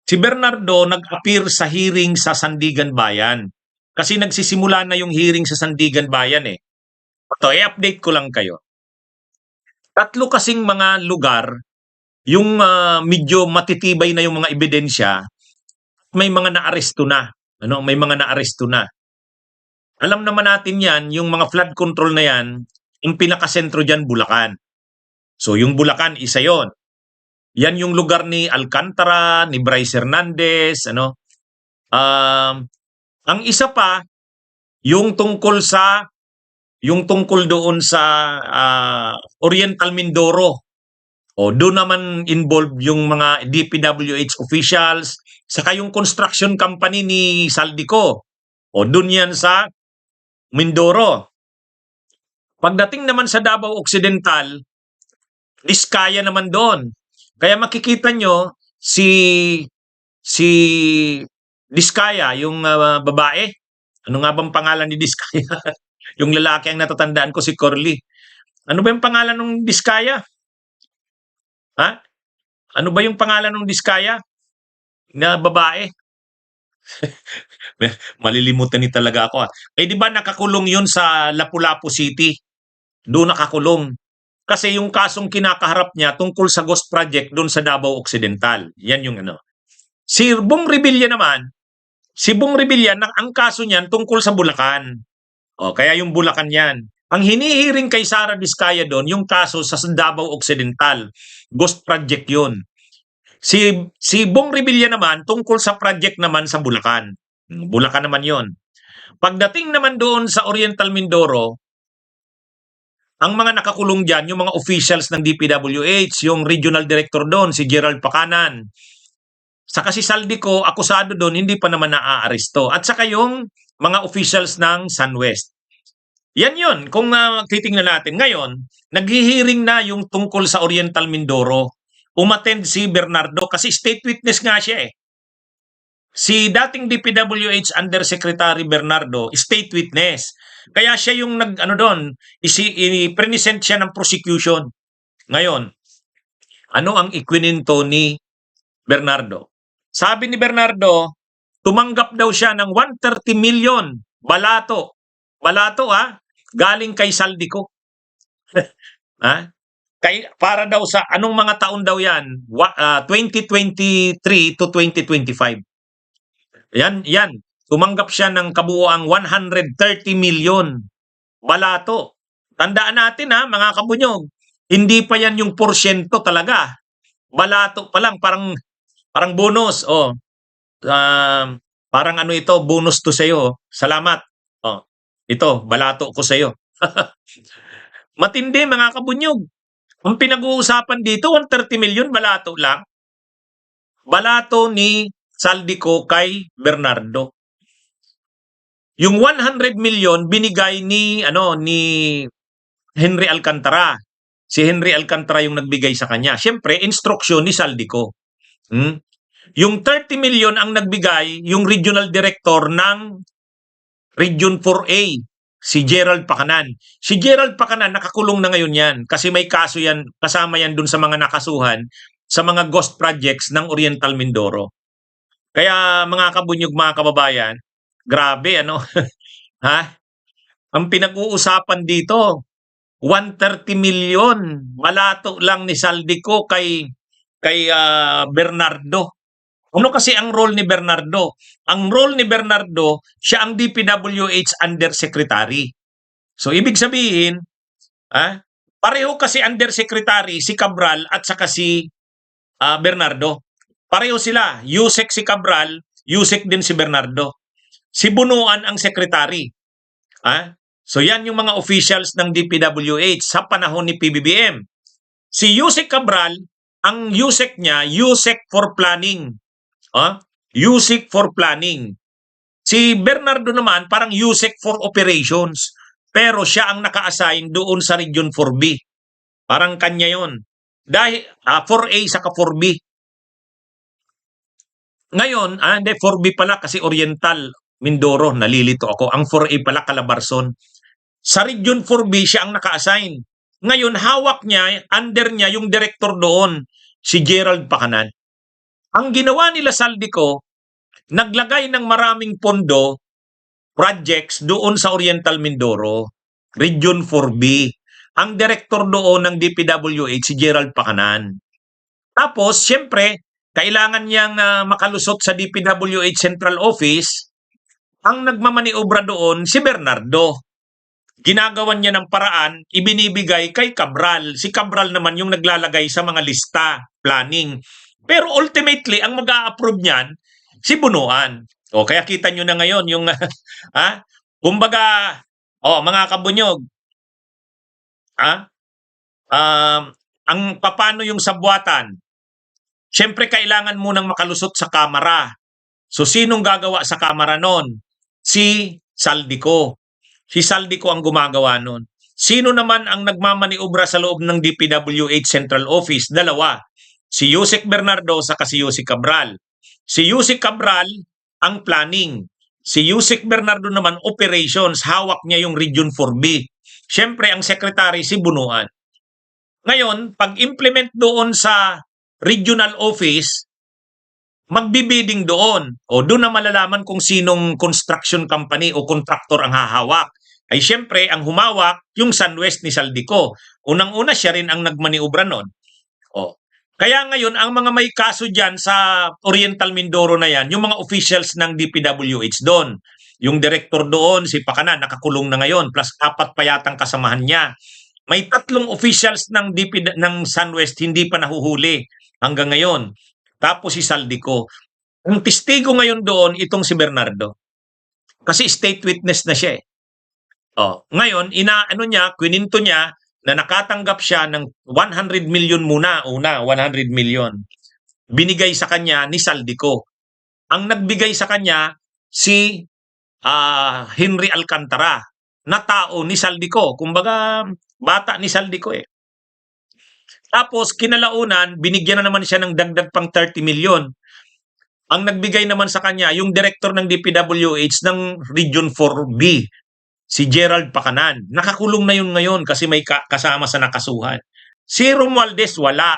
Si Bernardo nag-appear sa hearing sa Sandigan Bayan. Kasi nagsisimula na yung hearing sa Sandigan Bayan eh. Ito, i-update ko lang kayo. Tatlo kasing mga lugar, yung medyo matitibay na yung mga ebidensya, may mga naaresto na. Ano, may mga naaresto na. Alam naman natin yan, yung mga flood control na yan, yung pinakasentro dyan, Bulacan. So yung Bulacan, isa yon. Yan yung lugar ni Alcantara, ni Bryce Hernandez, ano. Ang isa pa, yung tungkol doon sa Oriental Mindoro. O doon naman involved yung mga DPWH officials, saka yung construction company ni Saldico. O doon yan sa Mindoro. Pagdating naman sa Davao Occidental, Diskaya naman doon. Kaya makikita nyo si Diskaya, yung babae. Ano nga bang pangalan ni Diskaya? Yung lalaki ang natatandaan ko si Corley. Ano ba yung pangalan ng Diskaya? Ha? Ano ba yung pangalan ng Diskaya na babae? Malilimutan ni talaga ako. Eh di ba nakakulong yun sa Lapu-Lapu City? Doon nakakulong. Kasi yung kasong kinakaharap niya tungkol sa ghost project doon sa Davao Occidental. Yan yung ano. Si Bong Revilla naman, ang kaso niyan tungkol sa Bulacan. O, kaya yung Bulacan yan. Ang hinihiring kay Sara Diskaya doon, yung kaso sa Davao Occidental. Ghost project yun. Si Bong Revilla naman, tungkol sa project naman sa Bulacan. Bulacan naman yon. Pagdating naman doon sa Oriental Mindoro, ang mga nakakulong dyan, yung mga officials ng DPWH, yung regional director doon, si Gerald Pacanan. Saka si Saldico, akusado doon, hindi pa naman naaaresto. At saka yung mga officials ng SunWest. Yan yun, kung titingnan natin. Ngayon, naghihiring na yung tungkol sa Oriental Mindoro. Umattend si Bernardo kasi state witness nga siya eh. Si dating DPWH Undersecretary Bernardo, state witness. Kaya siya yung i-present siya ng prosecution. Ngayon, ano ang ikwinento ni Bernardo? Sabi ni Bernardo, tumanggap daw siya ng 130 million balato. Balato galing kay Saldico. Para daw sa anong mga taon daw yan? 2023 to 2025. Yan. Tumanggap siya ng kabuuang 130 million balato. Tandaan natin mga kabunyog, hindi pa yan yung porsyento talaga. Balato pa lang, parang bonus. Parang ano ito, bonus to sa'yo. Salamat. Ito, balato ko sa'yo. Matindi mga kabunyog. Ang pinag-uusapan dito, 130 million, balato lang. Balato ni Saldico kay Bernardo. Yung 100 million binigay ni Henry Alcantara. Si Henry Alcantara yung nagbigay sa kanya. Siyempre, instruksyon ni Saldico. Yung 30 million ang nagbigay yung regional director ng Region 4A, si Gerald Pacanan. Si Gerald Pacanan nakakulong na ngayon yan kasi may kaso yan, kasama yan dun sa mga nakasuhan sa mga ghost projects ng Oriental Mindoro. Kaya mga kabunyog, mga kababayan, grabe Ang pinag-uusapan dito, 130 million balato lang ni Saldico kay Bernardo. Ano kasi ang role ni Bernardo? Ang role ni Bernardo, siya ang DPWH Undersecretary. So ibig sabihin, pareho kasi Undersecretary si Cabral at saka si Bernardo. Pareho sila. Yusek si Cabral, Yusek din si Bernardo. Si Bunuan ang secretary. So yan yung mga officials ng DPWH sa panahon ni PBBM. Si Yusek Cabral, ang Yusek niya, Yusek for Planning. Yusek for Planning. Si Bernardo naman, parang Yusek for Operations. Pero siya ang naka-assign doon sa Region 4B. Parang kanya yon. Dahil 4A saka 4B. Ngayon, 4B pala kasi Oriental Mindoro, nalilito ako. Ang 4A pala Calabarzon. Sa Region 4B siya ang naka-assign. Ngayon, hawak niya, under niya yung director doon, si Gerald Pacanan. Ang ginawa nila Saldico, naglagay ng maraming pondo, projects doon sa Oriental Mindoro, Region 4B. Ang direktor doon ng DPWH si Gerald Pacanan. Tapos, siyempre, kailangan niyang makalusot sa DPWH Central Office. Ang nagmamaniobra doon si Bernardo. Ginagawan niya ng paraan, ibinibigay kay Cabral. Si Cabral naman yung naglalagay sa mga lista, planning. Pero ultimately, ang mag-a-approve niyan, si Bunuan. O kaya kita nyo na ngayon yung, kumbaga, mga kabunyog, ang paano yung sabwatan, siyempre kailangan munang makalusot sa kamara. So sinong gagawa sa kamara nun? Si Saldico. Si Saldico ang gumagawa nun. Sino naman ang nagmamaniobra sa loob ng DPWH Central Office? Dalawa. Si Yusek Bernardo sa si Yusek Cabral. Si Yusek Cabral ang planning. Si Yusek Bernardo naman operations. Hawak niya yung Region 4B. Siyempre ang secretary si Bunuan. Ngayon, pag-implement doon sa regional office, magbibidding doon. O doon na malalaman kung sinong construction company o contractor ang hahawak. Ay siyempre, ang humawak, yung SunWest ni Saldico. Unang-una siya rin ang nagmaniobra nun. O. Kaya ngayon, ang mga may kaso dyan sa Oriental Mindoro na yan, yung mga officials ng DPWH doon. Yung director doon, si Pacanan, nakakulong na ngayon, plus 4 pa yatang kasamahan niya. May 3 officials ng ng SunWest hindi pa nahuhuli hanggang ngayon. Tapos si Saldico. Ang testigo ngayon doon itong si Bernardo. Kasi state witness na siya eh. Ngayon, kwininto niya na nakatanggap siya ng 100 million muna. Una, 100 million. Binigay sa kanya ni Saldico. Ang nagbigay sa kanya si Henry Alcantara na tao ni Saldico. Kumbaga, bata ni Saldico eh. Tapos, kinalaunan, binigyan na naman siya ng dagdag pang 30 million. Ang nagbigay naman sa kanya, yung director ng DPWH ng Region 4B, si Gerald Pacanan. Nakakulong na yun ngayon kasi may kasama sa nakasuhan. Si Romualdez, wala.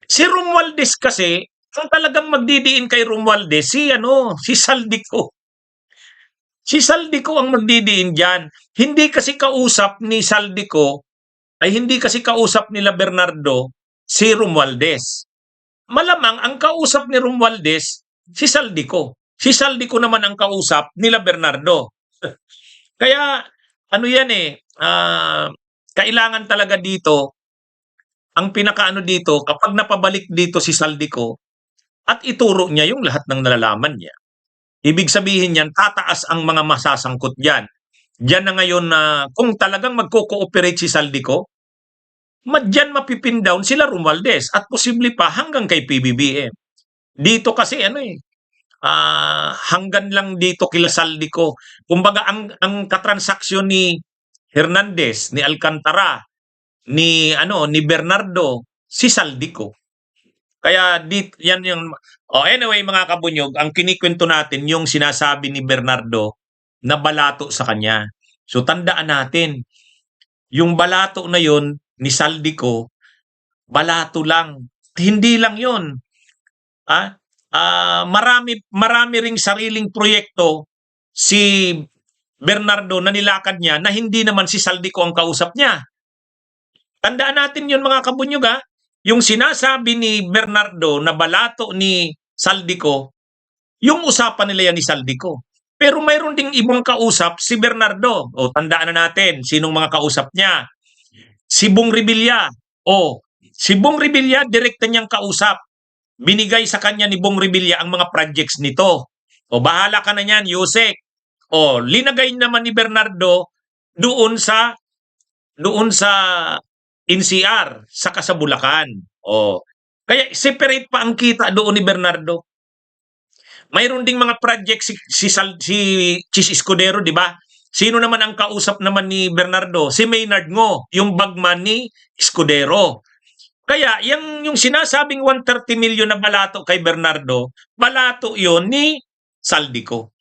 Si Romualdez kasi, ang talagang magdidiin kay Romualdez, si Saldico. Si Saldico ang magdidiin dyan. Hindi kasi kausap ni Saldico, hindi kasi kausap nila Bernardo, si Romualdez. Malamang ang kausap ni Romualdez, si Saldico. Si Saldico naman ang kausap nila Bernardo. Kaya, kailangan talaga dito, ang pinakaano dito, kapag napabalik dito si Saldico, at ituro niya yung lahat ng nalalaman niya. Ibig sabihin niyan, tataas ang mga masasangkot diyan. Diyan na ngayon na kung talagang magko-cooperate si Saldico, diyan mapipin down sila Romualdez at posible pa hanggang kay PBBM. Dito kasi hanggang lang dito kila Saldico. Kumbaga ang katransaksyon ni Hernandez, ni Alcantara, ni Bernardo, si Saldico. Kaya yan yung anyway mga kabunyog, ang kinikwento natin yung sinasabi ni Bernardo na balato sa kanya. So tandaan natin, yung balato na yon ni Saldico, balato lang. Hindi lang yon. Marami ring sariling proyekto si Bernardo na nilakad niya na hindi naman si Saldico ang kausap niya. Tandaan natin yun mga kabunyog Yung sinasabi ni Bernardo na balato ni Saldico, yung usapan nila yan ni Saldico. Pero mayroon ding ibang kausap si Bernardo. Tandaan na natin sinong mga kausap niya. Si Bong Revilla. Si Bong Revilla, direkta niyang kausap. Binigay sa kanya ni Bong Revilla ang mga projects nito. Bahala ka na niyan, Yusek. Linagay naman ni Bernardo doon sa NCR, saka sa Bulacan. Kaya separate pa ang kita doon ni Bernardo. Mayroon ding mga projects si Chis Escudero, di ba? Sino naman ang kausap naman ni Bernardo? Si Maynard Ngo, yung bagman ni Escudero. Kaya yung sinasabing 130 million na balato kay Bernardo, balato yon ni Saldico.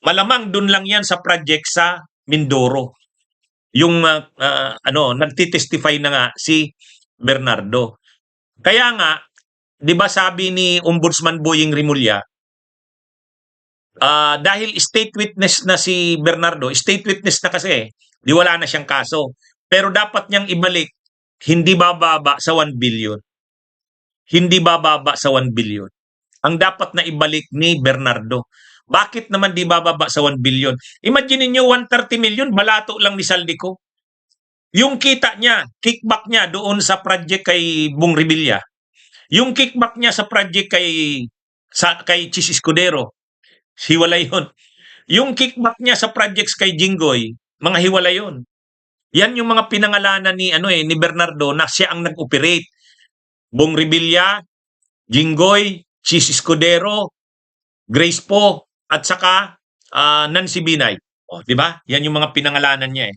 Malamang doon lang yan sa project sa Mindoro. Yung nagtitestify na nga si Bernardo. Kaya nga, 'Di ba sabi ni Ombudsman Boying Rimulya, dahil state witness na si Bernardo, state witness na kasi, 'di wala na siyang kaso. Pero dapat niyang ibalik hindi bababa sa 1 billion. Hindi bababa sa 1 billion. Ang dapat na ibalik ni Bernardo. Bakit naman di bababa sa 1 billion? Imagine niyo 130 million, balato lang ni Saldico. Yung kita niya, kickback niya doon sa project kay Bong Revilla. Yung kickback niya sa project kay Chis Escudero, hiwalay yun. Yung kickback niya sa projects kay Jinggoy, mga hiwalay yun. Yan yung mga pinangalanan ni Bernardo na siya ang nag-operate. Bong Revilla, Jinggoy, Chis Escudero, Grace Po, at saka Nancy Binay. O, di ba? Yan yung mga pinangalanan niya eh.